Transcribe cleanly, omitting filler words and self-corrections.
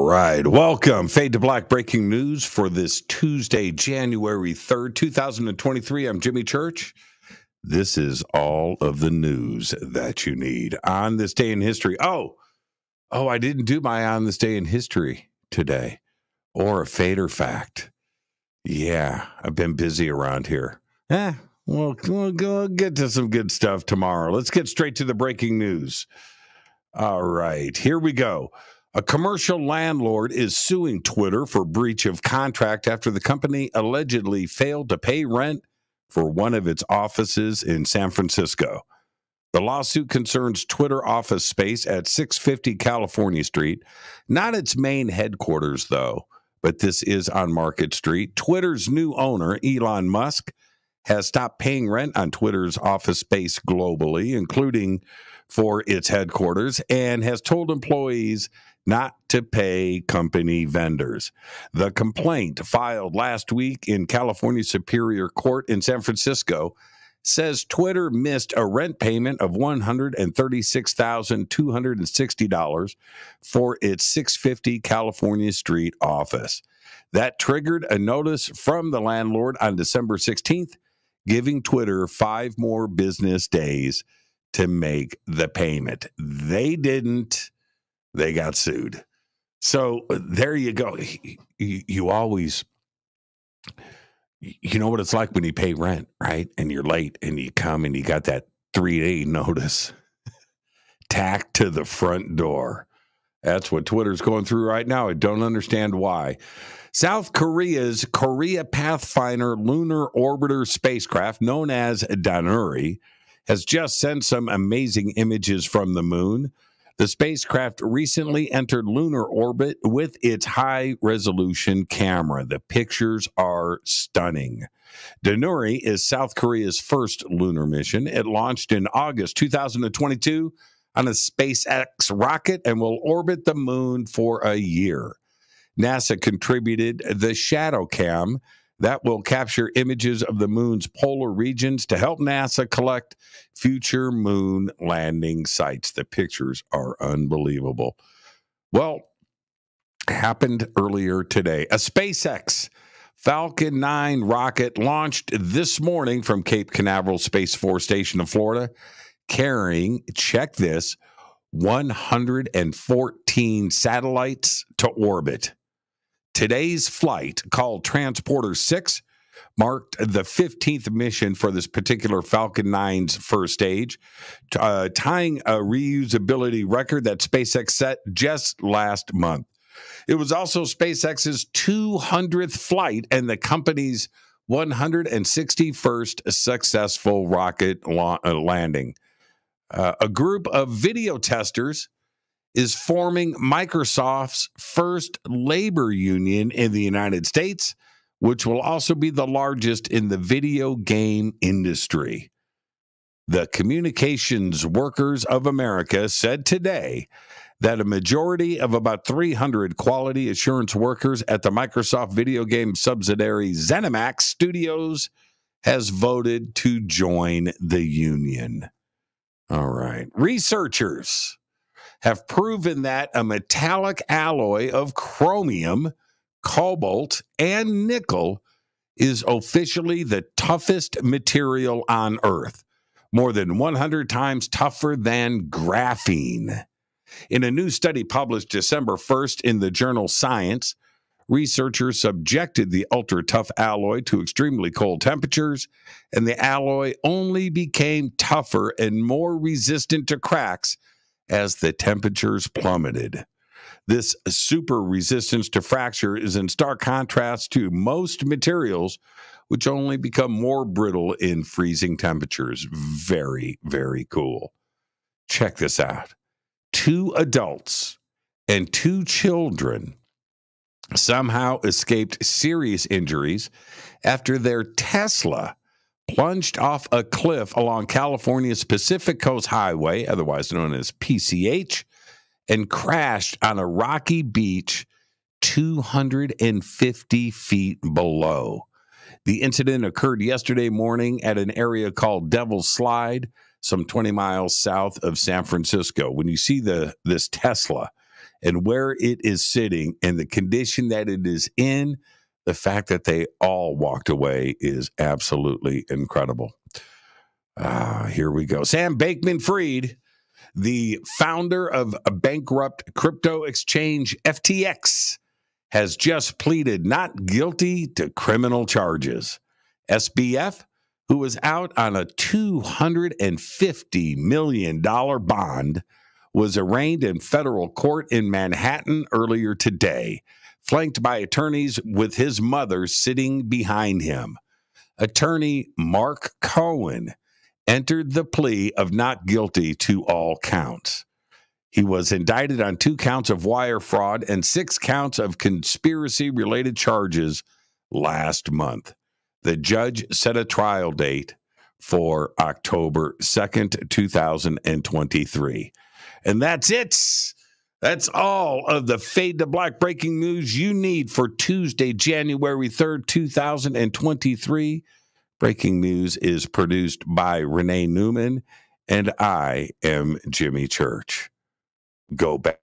right. Welcome. Fade to Black breaking news for this Tuesday, January 3rd, 2023. I'm Jimmy Church. This is all of the news that you need on this day in history. Oh, I didn't do my on this day in history today or a fader fact. Yeah, I've been busy around here. We'll go get to some good stuff tomorrow. Let's get straight to the breaking news. All right, here we go. A commercial landlord is suing Twitter for breach of contract after the company allegedly failed to pay rent for one of its offices in San Francisco. The lawsuit concerns Twitter office space at 650 California Street, not its main headquarters, though, but this is on Market Street. Twitter's new owner, Elon Musk, has stopped paying rent on Twitter's office space globally, including for its headquarters, and has told employees not to pay company vendors. The complaint filed last week in California Superior Court in San Francisco says Twitter missed a rent payment of $136,260 for its 650 California Street office. That triggered a notice from the landlord on December 16th, giving Twitter 5 more business days to make the payment. They didn't. They got sued. So there you go. You always, you know what it's like when you pay rent, right? And you're late and you come and you got that 3-day notice tacked to the front door. That's what Twitter's going through right now. I don't understand why. South Korea's Korea Pathfinder lunar orbiter spacecraft, known as Danuri, has just sent some amazing images from the moon. The spacecraft recently entered lunar orbit with its high-resolution camera. The pictures are stunning. Danuri is South Korea's first lunar mission. It launched in August 2022 on a SpaceX rocket and will orbit the moon for a year. NASA contributed the ShadowCam that will capture images of the moon's polar regions to help NASA collect future moon landing sites. The pictures are unbelievable. Well, happened earlier today. A SpaceX Falcon 9 rocket launched this morning from Cape Canaveral Space Force Station in Florida, carrying, check this, 114 satellites to orbit. Today's flight, called Transporter 6, marked the 15th mission for this particular Falcon 9's first stage, tying a reusability record that SpaceX set just last month. It was also SpaceX's 200th flight and the company's 161st successful rocket landing. A group of video testers is forming Microsoft's first labor union in the United States, which will also be the largest in the video game industry. The Communications Workers of America said today that a majority of about 300 quality assurance workers at the Microsoft video game subsidiary ZeniMax Studios has voted to join the union. All right. Researchers have proven that a metallic alloy of chromium, cobalt, and nickel is officially the toughest material on Earth, more than 100 times tougher than graphene. In a new study published December 1st in the journal Science, researchers subjected the ultra-tough alloy to extremely cold temperatures, and the alloy only became tougher and more resistant to cracks as the temperatures plummeted. This super resistance to fracture is in stark contrast to most materials, which only become more brittle in freezing temperatures. Very, very cool. Check this out. 2 adults and 2 children somehow escaped serious injuries after their Tesla plunged off a cliff along California's Pacific Coast Highway, otherwise known as PCH, and crashed on a rocky beach 250 feet below. The incident occurred yesterday morning at an area called Devil's Slide, some 20 miles south of San Francisco. When you see this Tesla and where it is sitting and the condition that it is in, the fact that they all walked away is absolutely incredible. Here we go. Sam Bankman-Fried, the founder of a bankrupt crypto exchange FTX, has just pleaded not guilty to criminal charges. SBF, who was out on a $250 million bond, was arraigned in federal court in Manhattan earlier today, flanked by attorneys with his mother sitting behind him. Attorney Mark Cohen entered the plea of not guilty to all counts. He was indicted on 2 counts of wire fraud and 6 counts of conspiracy-related charges last month. The judge set a trial date for October 2nd, 2023. And that's it. That's all of the Fade to Black breaking news you need for Tuesday, January 3rd, 2023. Breaking news is produced by Renee Newman, and I am Jimmy Church. Go back.